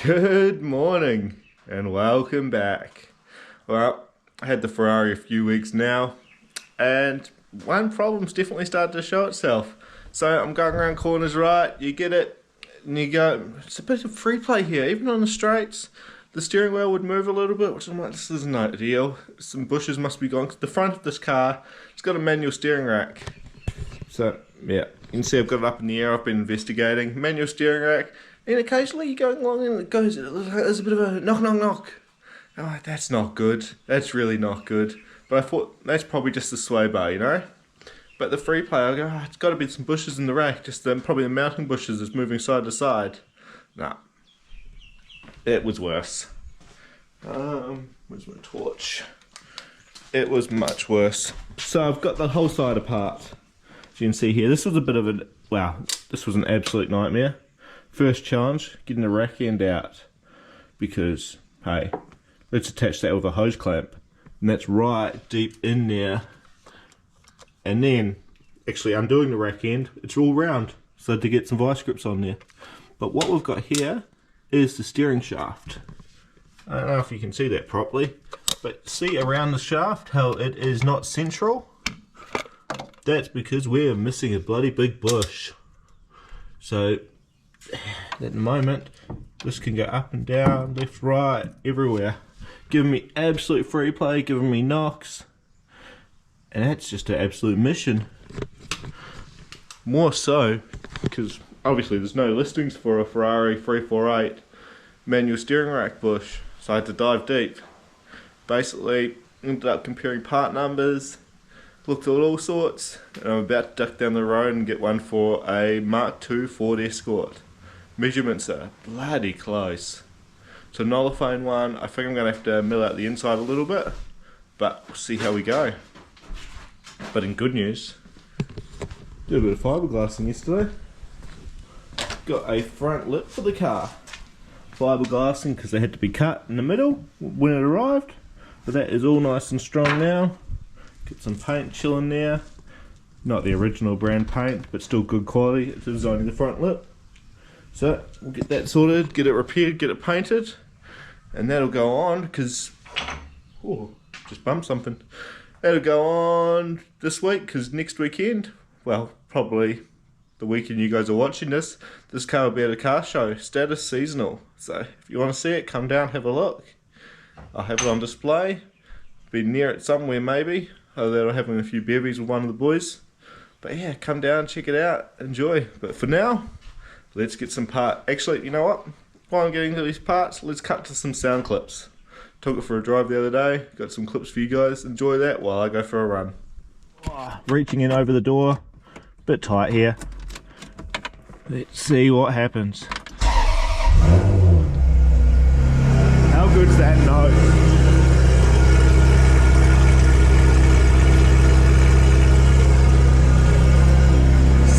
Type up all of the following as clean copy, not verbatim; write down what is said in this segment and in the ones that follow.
Good morning and welcome back. Well, I had the Ferrari a few weeks now and one problem's definitely started to show itself. So I'm going around corners right, you get it, and you go, it's a bit of free play here, even on the straights. The steering wheel would move a little bit, which I'm like, this isn't ideal. Some bushes must be gone. The front of this car, it's got a manual steering rack. So yeah, you can see I've got it up in the air, I've been investigating. Manual steering rack. And occasionally you're going along and it goes, there's a bit of a knock, knock, knock. I'm like, that's not good. That's really not good. But I thought, that's probably just the sway bar, you know? But the free play, I go, it's got to be some bushes in the rack. Just probably the mounting bushes is moving side to side. Nah. It was worse. Where's my torch? It was much worse. So I've got the whole side apart. As you can see here, this was a bit of a, wow, this was an absolute nightmare. First challenge, getting the rack end out, because hey, let's attach that with a hose clamp, and that's right deep in there. And then actually undoing the rack end, it's all round, so to get some vice grips on there. But what we've got here is the steering shaft. I don't know if you can see that properly, but see around the shaft how it is not central? That's because we're missing a bloody big bush. So at the moment, this can go up and down, left, right, everywhere. Giving me absolute free play, giving me knocks. And that's just an absolute mission. More so, because obviously there's no listings for a Ferrari 348 manual steering rack bush. So I had to dive deep. Basically, ended up comparing part numbers, looked at all sorts, and I'm about to duck down the road and get one for a Mark II Ford Escort. Measurements are bloody close. So nullifying one, I think I'm going to have to mill out the inside a little bit, but we'll see how we go. But in good news, did a bit of fiberglassing yesterday. Got a front lip for the car. Fiberglassing because they had to be cut in the middle when it arrived, but that is all nice and strong now. Get some paint chilling there. Not the original brand paint, but still good quality. It's designing the front lip. So we'll get that sorted, get it repaired, get it painted, and that'll go on because, oh, just bumped something. That'll go on this week because next weekend, well, probably the weekend you guys are watching this car will be at a car show, status seasonal. So if you want to see it, come down, have a look. I'll have it on display, be near it somewhere maybe. Other than having a few bevies with one of the boys. But yeah, come down, check it out, enjoy. But for now, let's get some parts. Actually, you know what? While I'm getting to these parts, let's cut to some sound clips. Took it for a drive the other day. Got some clips for you guys. Enjoy that while I go for a run. Reaching in over the door. Bit tight here. Let's see what happens. How good's that note?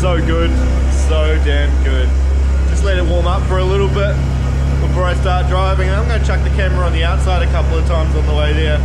So good, so damn good. Just let it warm up for a little bit before I start driving, and I'm going to chuck the camera on the outside a couple of times on the way there.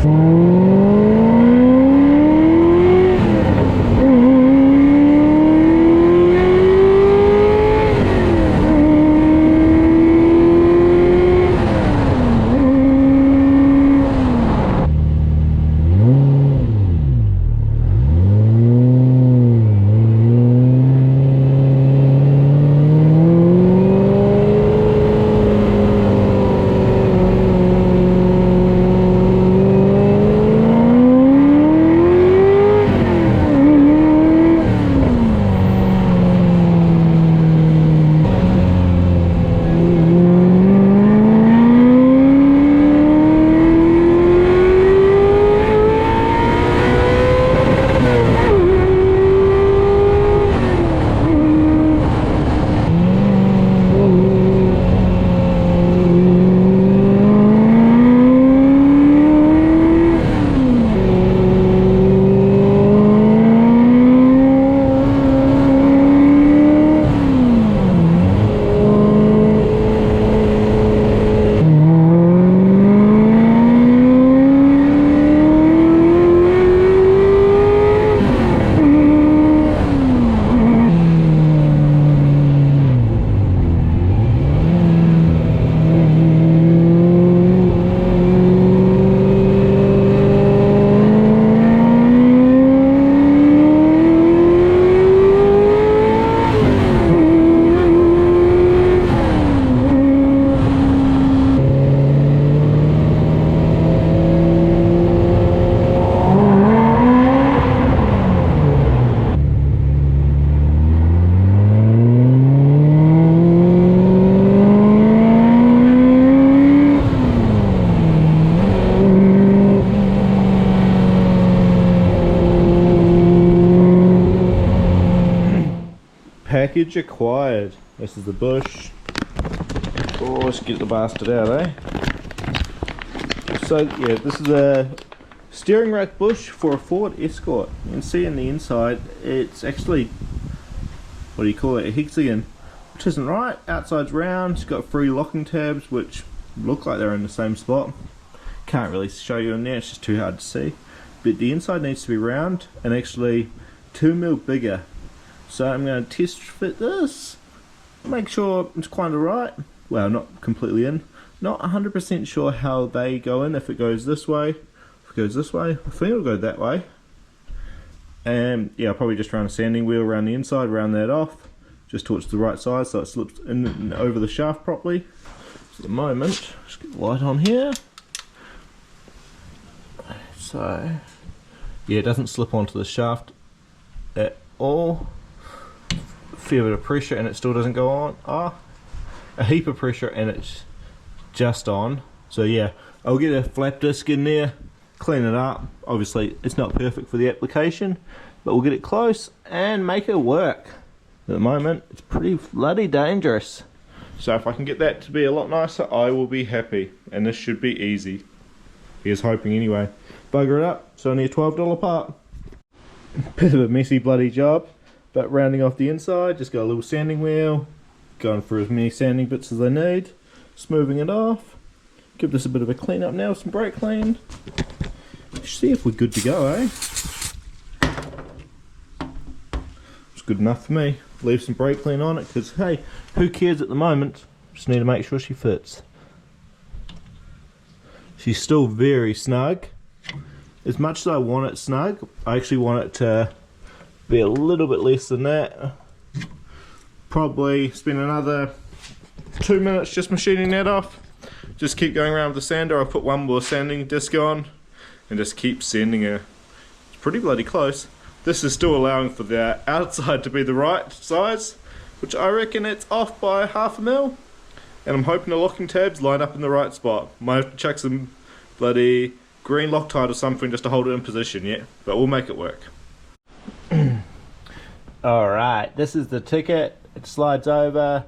Package acquired. This is the bush. Oh, let's get the bastard out, eh? So yeah, this is a steering rack bush for a Ford Escort. You can see in the inside, it's actually, what do you call it, a hexagon, which isn't right. Outside's round, it's got 3 locking tabs, which look like they're in the same spot. Can't really show you in there, it's just too hard to see. But the inside needs to be round and actually 2mm bigger. So I'm going to test fit this, make sure it's kind of right. Well, not completely in. Not 100% sure how they go in, if it goes this way, if it goes this way. I think it'll go that way. And yeah, I'll probably just run a sanding wheel around the inside, round that off, just till it's the right size so it slips in and over the shaft properly. So at the moment, just get the light on here. So, yeah, it doesn't slip onto the shaft at all. Fair bit of pressure and it still doesn't go on. A heap of pressure and it's just on. So yeah, I'll get a flap disc in there, clean it up. Obviously it's not perfect for the application, but we'll get it close and make it work. At the moment it's pretty bloody dangerous. So if I can get that to be a lot nicer, I will be happy, and this should be easy. Here's hoping anyway. Bugger it up, it's only a $12 part. Bit of a messy bloody job, but rounding off the inside, just got a little sanding wheel, going through as many sanding bits as I need, smoothing it off. Give this a bit of a clean up now, some brake clean. See if we're good to go, eh? It's good enough for me. Leave some brake clean on it, because hey, who cares at the moment? Just need to make sure she fits. She's still very snug. As much as I want it snug, I actually want it to be a little bit less than that. Probably spend another 2 minutes just machining that off. Just keep going around with the sander. I'll put one more sanding disc on and just keep sanding her. It's pretty bloody close. This is still allowing for the outside to be the right size, which I reckon it's off by 1/2 mil. And I'm hoping the locking tabs line up in the right spot. Might have to chuck some bloody green Loctite or something just to hold it in position, yeah? But we'll make it work. Alright, this is the ticket. It slides over.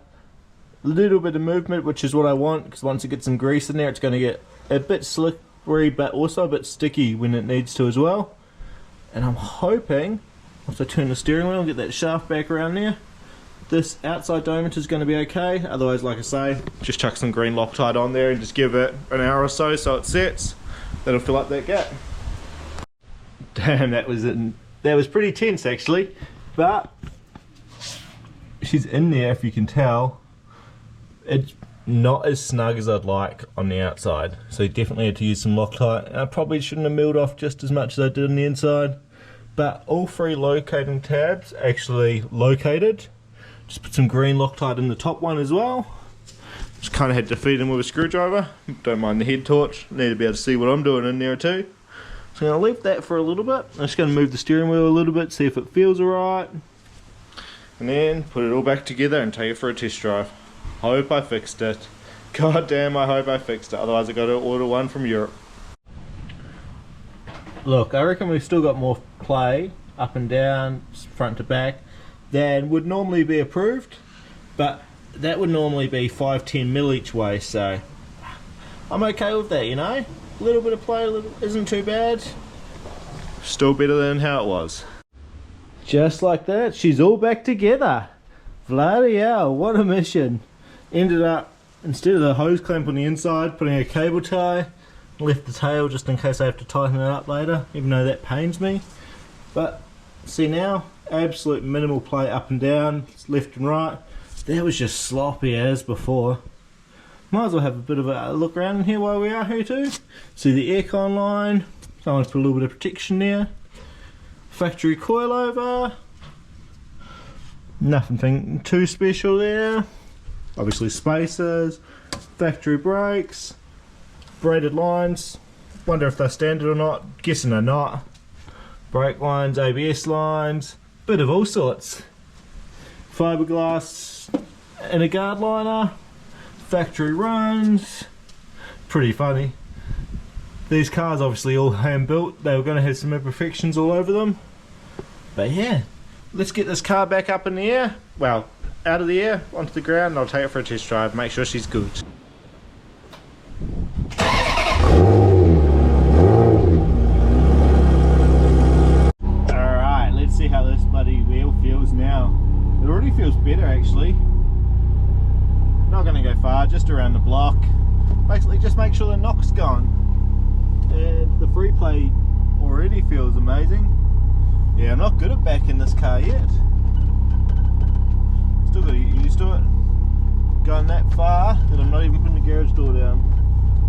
A little bit of movement, which is what I want, because once it gets some grease in there, it's going to get a bit slippery, but also a bit sticky when it needs to as well. And I'm hoping, once I turn the steering wheel and get that shaft back around there, this outside diameter is going to be okay. Otherwise, like I say, just chuck some green Loctite on there and just give it an hour or so it sets. That'll fill up that gap. Damn, that was pretty tense actually, but she's in there, if you can tell. It's not as snug as I'd like on the outside, so you definitely had to use some Loctite. I probably shouldn't have milled off just as much as I did on the inside, but all 3 locating tabs actually located. Just put some green Loctite in the top one as well. Just kind of had to feed him with a screwdriver. Don't mind the head torch. Need to be able to see what I'm doing in there too. So I'm going to leave that for a little bit. I'm just going to move the steering wheel a little bit, see if it feels alright. And then put it all back together and take it for a test drive. Hope I fixed it. God damn, I hope I fixed it. Otherwise I got to order one from Europe. Look, I reckon we've still got more play up and down, front to back, than would normally be approved. But that would normally be 5-10 mil each way, so I'm okay with that, you know. A little bit of play isn't too bad. Still better than how it was. Just like that, she's all back together. Bloody hell, what a mission. Ended up, instead of the hose clamp on the inside, putting a cable tie. Left the tail just in case I have to tighten it up later, even though that pains me. But see now, absolute minimal play up and down, left and right. That was just sloppy as before. Might as well have a bit of a look around in here while we are here too. See the aircon line. Someone's put a little bit of protection there. Factory coilover. Nothing too special there. Obviously spacers. Factory brakes. Braided lines. Wonder if they're standard or not. Guessing they're not. Brake lines, ABS lines. Bit of all sorts. Fiberglass and a guard liner. Factory runs. Pretty funny. These cars obviously all hand built. They were going to have some imperfections all over them. But yeah, let's get this car back up in the air. Well, out of the air onto the ground, and I'll take it for a test drive, make sure she's good. Alright, let's see how this bloody wheel feels now. It already feels better actually. Not going to go far, just around the block. Basically just make sure the knock's gone. And the free play already feels amazing. Yeah, I'm not good at backing this car yet. Still got to get used to it. Going that far that I'm not even putting the garage door down.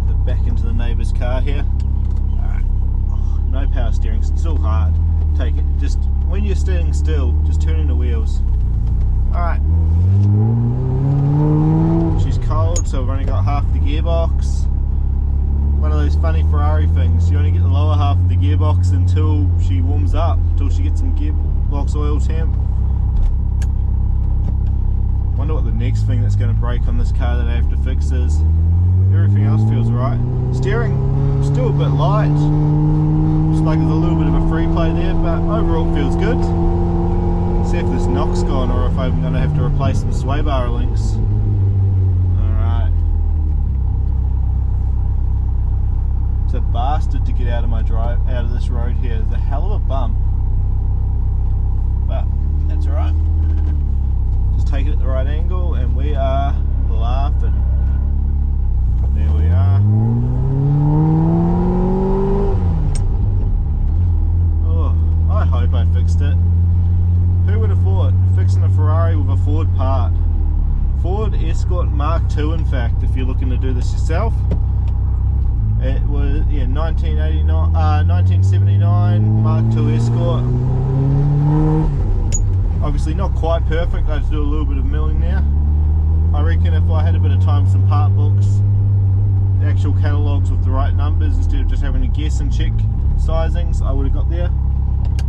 But back into the neighbour's car here. Alright. Oh, no power steering, it's still hard. Take it. Just when you're standing still, just turning the wheels. Alright. She's cold, so I've only got half the gearbox. One of those funny Ferrari things. You only get the lower half of the gearbox until she warms up, until she gets some gearbox oil temp. Wonder what the next thing that's going to break on this car that I have to fix is. Everything else feels right. Steering, still a bit light. Looks like there's a little bit of a free play there, but overall it feels good. See if this knock's gone or if I'm going to have to replace some sway bar links. Alright. It's a bastard to get out of my drive, out of this road here. There's a hell of a bump. But that's alright. Just take it at the right angle and we are laughing. There we are. Oh, I hope I fixed it. Who would have thought fixing a Ferrari with a Ford part? Ford Escort Mark II in fact, if you're looking to do this yourself. It was, yeah, 1979 Mark II Escort. Obviously not quite perfect, I had to do a little bit of milling there. I reckon if I had a bit of time for some part books, the actual catalogues with the right numbers instead of just having to guess and check sizings, I would have got there.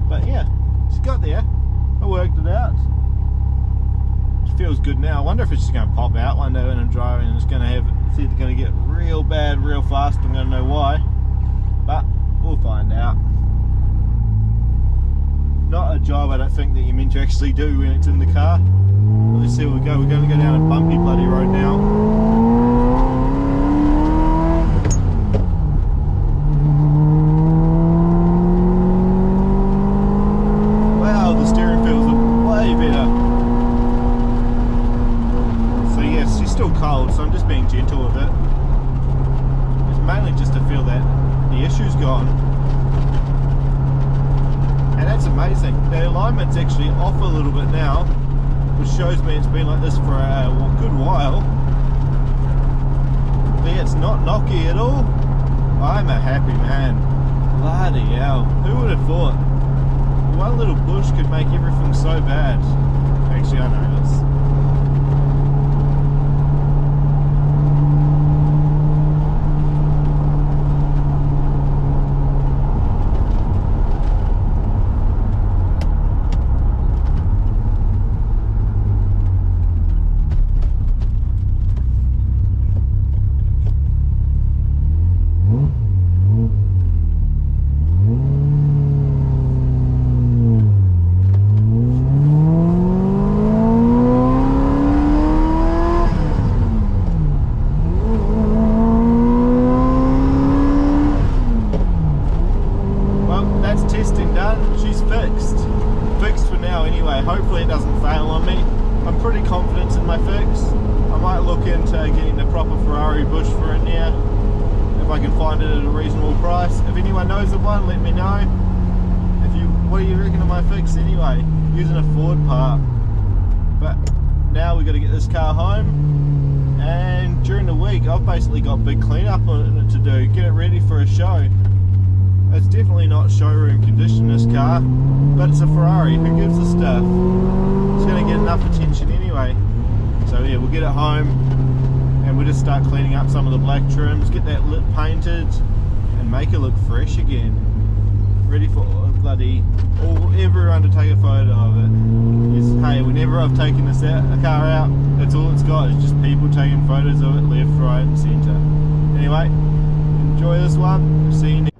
But yeah, she's got there. I worked it out. It feels good now. I wonder if it's just going to pop out one day when I'm driving and it's going to have, it's either going to get real bad real fast, I'm going to know why. But we'll find out. Not a job I don't think that you're meant to actually do when it's in the car. But let's see where we go. We're going to go down a bumpy bloody road now. Wow, the steering feels way better. So yes, she's still cold, so I'm just being gentle with it. It's mainly just to feel that the issue's gone. And that's amazing. The alignment's actually off a little bit now, which shows me it's been like this for a good while. But yeah, it's not knocky at all. I'm a happy man. Bloody hell. Who would have thought? One little bush could make everything so bad. Actually, I know this. Fixed for now anyway. Hopefully it doesn't fail on me. I'm pretty confident in my fix. I might look into getting the proper Ferrari bush for it now, if I can find it at a reasonable price. If anyone knows of one, let me know. What do you reckon of my fix anyway? Using a Ford part. But now we've got to get this car home, and during the week I've basically got big cleanup on it to do, get it ready for a show. It's definitely not showroom condition, this car, but it's a Ferrari. Who gives a stuff? It's going to get enough attention anyway. So yeah, we'll get it home and we'll just start cleaning up some of the black trims, get that lip painted and make it look fresh again. Ready for everyone to take a photo of it. Hey, whenever I've taken a car out, that's all it's got, is just people taking photos of it left, right and centre. Anyway, enjoy this one. See you next.